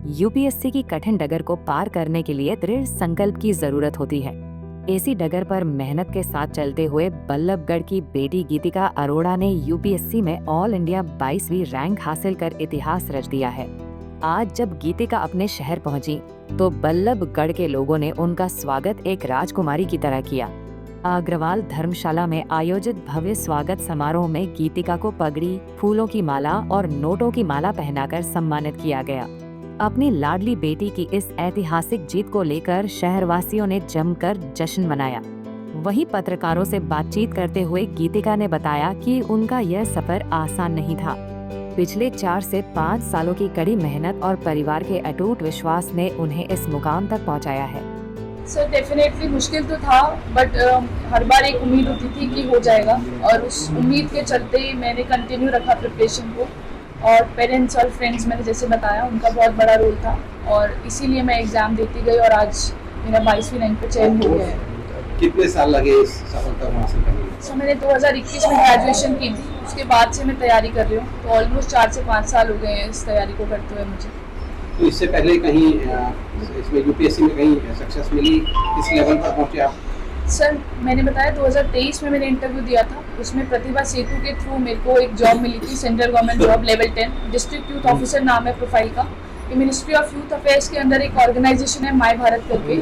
UPSC की कठिन डगर को पार करने के लिए दृढ़ संकल्प की जरूरत होती है। इसी डगर पर मेहनत के साथ चलते हुए बल्लभगढ़ की बेटी गीतिका अरोड़ा ने यूपीएससी में ऑल इंडिया 22वीं रैंक हासिल कर इतिहास रच दिया है। आज जब गीतिका अपने शहर पहुंची तो बल्लभगढ़ के लोगों ने उनका स्वागत एक राजकुमारी की तरह किया। अग्रवाल धर्मशाला में आयोजित भव्य स्वागत समारोह में गीतिका को पगड़ी, फूलों की माला और नोटों की माला पहनाकर सम्मानित किया गया। अपनी लाडली बेटी की इस ऐतिहासिक जीत को लेकर शहरवासियों ने जमकर जश्न मनाया। वहीं पत्रकारों से बातचीत करते हुए गीतिका ने बताया कि उनका यह सफर आसान नहीं था। पिछले 4 से 5 सालों की कड़ी मेहनत और परिवार के अटूट विश्वास ने उन्हें इस मुकाम तक पहुंचाया है। सर डेफिनेटली मुश्किल तो था, बट हर बार एक उम्मीद होती थी कि हो जाएगा, और उस उम्मीद के चलते ही मैंने कंटिन्यू रखा प्रिपरेशन को। और पेरेंट्स और फ्रेंड्स, मैंने जैसे बताया, उनका बहुत बड़ा रोल था, और इसीलिए मैं एग्ज़ाम देती गई और आज मेरा 22वीं रैंक पे चयन हो गया है। कितने साल लगे इस सफलता को हासिल करने में? सो मैंने 2021 में ग्रेजुएशन की थी, उसके बाद से मैं तैयारी कर रही हूँ, तो ऑलमोस्ट 4 से 5 साल हो गए हैं इस तैयारी को करते हुए मुझे। तो इससे पहले कहीं इसमें यूपीएससी में कहीं सक्सेस मिली, इस लेवल पर पहुंचे आप? सर मैंने बताया 2023 में मैंने इंटरव्यू दिया था, उसमें प्रतिभा सेतु के थ्रू मेरे को एक जॉब मिली थी, central government job level 10, district youth officer नाम है प्रोफाइल का। ये मिनिस्ट्री ऑफ यूथ अफेयर्स के अंदर एक ऑर्गेनाइजेशन है माय भारत करके,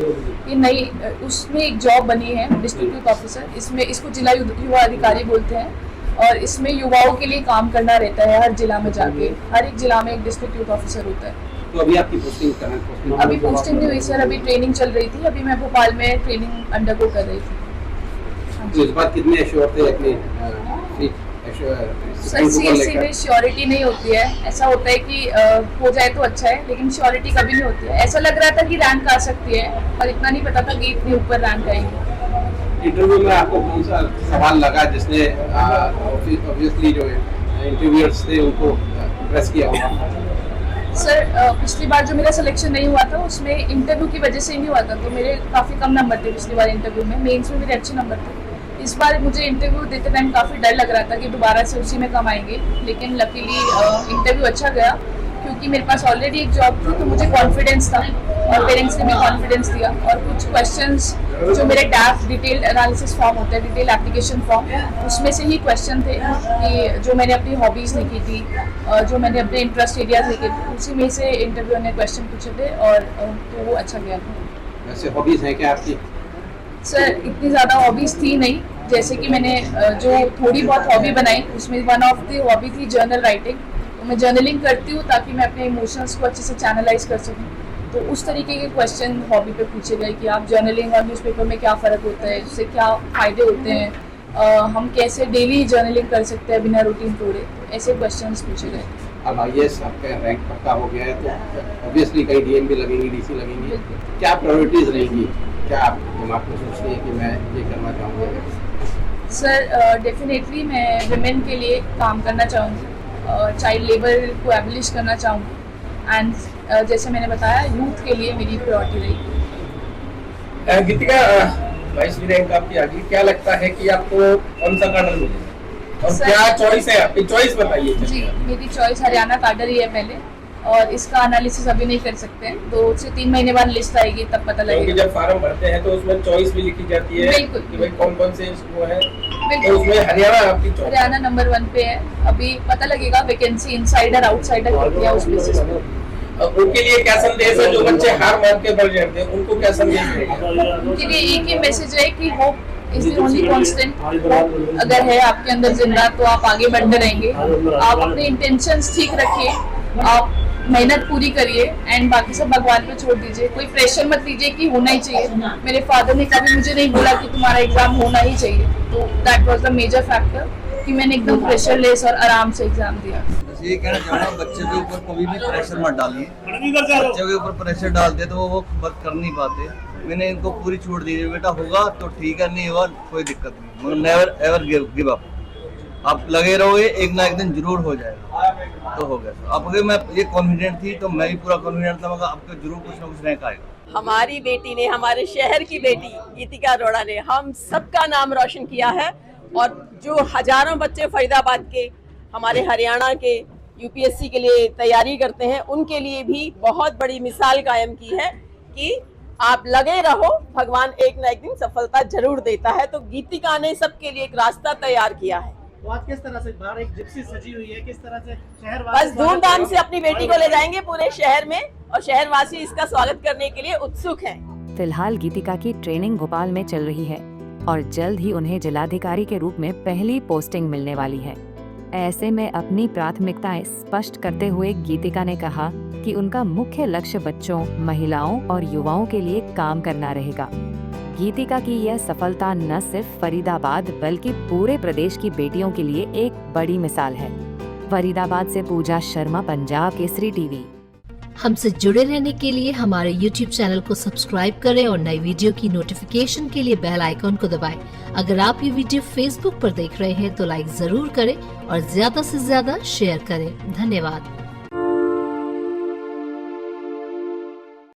ये नई, उसमें एक जॉब बनी है डिस्ट्रिक्ट यूथ ऑफिसर। इसमें इसको जिला युवा अधिकारी बोलते हैं, और इसमें युवाओं के लिए काम करना रहता है। हर जिला में जाके, हर एक जिला में एक डिस्ट्रिक्ट यूथ ऑफिसर होता है। तो अभी आपकी पोस्टिंग कहाँ है? अभी पोस्टिंग नहीं हुई सर, अभी ट्रेनिंग चल रही थी। अभी मैं भोपाल में ट्रेनिंग अंडरगो कर रही थी। तो इस बार कितने एश्योर थे अपने सर सीएससी में श्योरिटी नहीं होती है। ऐसा होता है कि हो जाए तो अच्छा है, लेकिन श्योरिटी कभी नहीं होती है। ऐसा लग रहा था कि रैंक आ सकती है, पर इतना नहीं पता था कि इतनी ऊपर रैंक आएगी। इंटरव्यू में आपको कौन सा सवाल लगा जिसने ऑब्वियसली जो इंटरव्यूअर्स थे उनको इम्प्रेस किया होगा? सर पिछली बार जो मेरा सिलेक्शन नहीं हुआ था, उसमें इंटरव्यू की वजह से ही नहीं हुआ था, तो मेरे काफ़ी कम नंबर थे पिछली बार इंटरव्यू में। मेंस में मेरे अच्छे नंबर थे। इस बार मुझे इंटरव्यू देते टाइम काफ़ी डर लग रहा था कि दोबारा से उसी में कम आएंगे, लेकिन लकीली इंटरव्यू अच्छा गया, क्योंकि मेरे पास ऑलरेडी एक जॉब थी, तो मुझे कॉन्फिडेंस था, और पेरेंट्स ने भी कॉन्फिडेंस दिया। और कुछ क्वेश्चंस जो मेरे डैफ डिटेल्ड एनालिसिस फॉर्म होता है, डिटेल एप्लीकेशन फॉर्म, उसमें से ही क्वेश्चन थे कि जो मैंने अपनी हॉबीज़ लिखी थी, जो मैंने अपने इंटरेस्ट एरियाज लिखे थे, उसी में से इंटरव्यू ने क्वेश्चन पूछे थे, और तो वो अच्छा गया था। वैसे हॉबीज़ हैं क्या आपकी? सर इतनी ज़्यादा हॉबीज़ थी नहीं, जैसे कि मैंने जो थोड़ी बहुत हॉबी बनाई, उसमें वन ऑफ द हॉबी थी जर्नल राइटिंग। तो मैं जर्नलिंग करती हूँ ताकि मैं अपने इमोशंस को अच्छे से चैनलाइज कर सकूँ। तो उस तरीके के क्वेश्चन हॉबी पे पूछे गए कि आप जर्नलिंग और न्यूज़पेपर में क्या फ़र्क होता है, उससे क्या फ़ायदे होते हैं, हम कैसे डेली जर्नलिंग कर सकते हैं बिना रूटीन तोड़े। तो ऐसे क्वेश्चंस पूछे गए। अब आईएएस आपका रैंक पक्का हो गया है, तो ऑब्वियसली कई डीएम भी लगेंगी, डीसी लगेंगी। क्या प्रायोरिटीज़ रहेंगी? क्या आप दिमाग में सोचती हैं कि मैं ये करना चाहूँगा? सर डेफिनेटली मैं विमेन के लिए काम करना चाहूँगी, चाइल्ड लेबर को एबलिश करना चाहूँगी, एंड जैसे मैंने बताया, यूथ के लिए मेरी प्रायोरिटी रहेगी। गीतिका 22वीं रैंक आपकी आ गई, क्या लगता है कि आपको कौन सा कार्डर मिलेगा और क्या चॉइस है आपकी? चॉइस बताइए। जी, मेरी चॉइस हरियाणा कार्डर ही है पहले, और इसका एनालिसिस अभी नहीं कर सकते हैं। 2 से 3 महीने बाद लिस्ट आएगी, तब पता लगेगा। जब फॉर्म भरते हैं तो उसमें चॉइस भी लिखी जाती है। बिल्कुल कि भाई कौन कौन से वो है, तो उसमें हरियाणा आपकी चॉइस? हरियाणा नंबर 1 पे है। अभी पता लगेगा वैकेंसी इनसाइडर आउटसाइडर कितनी है उस बेसिस पे। उनके लिए क्या संदेश है जो बच्चे हार मान के बढ़ जाते हैं, उनको क्या संदेश है? उनके लिए एक ही मैसेज है कि hope is the only constant. अगर है आपके अंदर जिंदा, तो आप आगे बढ़ते रहेंगे। आप अपने इंटेंशंस ठीक रखिए, आप मेहनत पूरी करिए, एंड बाकी सब भगवान पे छोड़ दीजिए। कोई प्रेशर मत लीजिए कि होना ही चाहिए। मेरे फादर ने कभी मुझे नहीं बोला कि तुम्हारा एग्जाम होना ही चाहिए, तो that was the major factor कि मैंने एकदम प्रेशरलेस और आराम से एग्जाम दिया। ये कहना चाहूँगा, बच्चे के ऊपर कभी भी प्रेशर मत डालिए। बच्चे के ऊपर प्रेशर डालते तो वो वर्क कर नहीं पाते। मैंने इनको पूरी छूट दी है, बेटा होगा तो ठीक है, नहीं होगा कोई दिक्कत नहीं, मगर नेवर एवर गिव अप। आप लगे रहोगे, एक ना एक दिन जरूर हो जाएगा, तो हो गया। अब अगर मैं ये कॉन्फिडेंट थी तो मैं भी पूरा कॉन्फिडेंट था, मगर आपको जरूर कुछ ना कुछ रैंक आएगा। हमारी बेटी ने, हमारे शहर की बेटी गीतिका अरोड़ा ने हम सबका नाम रोशन किया है, और जो हजारों बच्चे फरीदाबाद के, हमारे हरियाणा के, यूपीएससी के लिए तैयारी करते हैं उनके लिए भी बहुत बड़ी मिसाल कायम की है कि आप लगे रहो, भगवान एक न एक दिन सफलता जरूर देता है। तो गीतिका ने सबके लिए एक रास्ता तैयार किया है। तो आज किस तरह से बाहर एक जिप्सी सजी हुई है, किस तरह से शहर बस धूमधाम से अपनी बेटी को ले जाएंगे पूरे शहर में और शहरवासी इसका स्वागत करने के लिए उत्सुक हैं। फिलहाल गीतिका की ट्रेनिंग भोपाल में चल रही है और जल्द ही उन्हें जिलाधिकारी के रूप में पहली पोस्टिंग मिलने वाली है। ऐसे में अपनी प्राथमिकताएं स्पष्ट करते हुए गीतिका ने कहा कि उनका मुख्य लक्ष्य बच्चों, महिलाओं और युवाओं के लिए काम करना रहेगा। गीतिका की यह सफलता न सिर्फ फरीदाबाद बल्कि पूरे प्रदेश की बेटियों के लिए एक बड़ी मिसाल है। फरीदाबाद से पूजा शर्मा, पंजाब केसरी टीवी। हमसे जुड़े रहने के लिए हमारे YouTube चैनल को सब्सक्राइब करें और नई वीडियो की नोटिफिकेशन के लिए बेल आइकॉन को दबाएं। अगर आप ये वीडियो Facebook पर देख रहे हैं तो लाइक जरूर करें और ज्यादा से ज्यादा शेयर करें। धन्यवाद।